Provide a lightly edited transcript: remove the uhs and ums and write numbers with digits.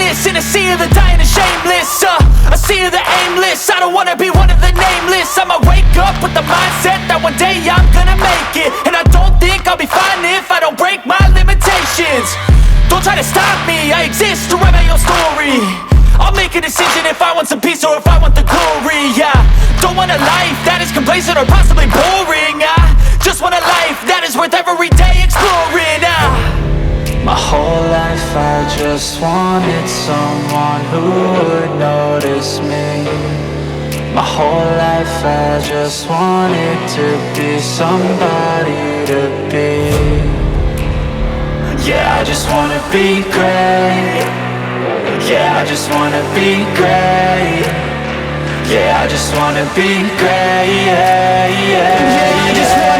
this in a sea of the dying and shameless, a sea of the aimless. I don't wanna be one of the nameless. I'ma wake up with the mindset that one day I'm gonna make it. And I don't think I'll be fine if I don't break my limitations. Don't try to stop me, I exist to write my own story. I'll make a decision if I want some peace or if I want the glory. Yeah, don't want a life that is complacent or possibly boring. I just want a life that is worth every day exploring. My whole life I just wanted someone who would notice me. My whole life I just wanted to be somebody to be. Yeah, I just wanna be great. Yeah, I just wanna be great. Yeah, I just wanna be great. Yeah, I just wanna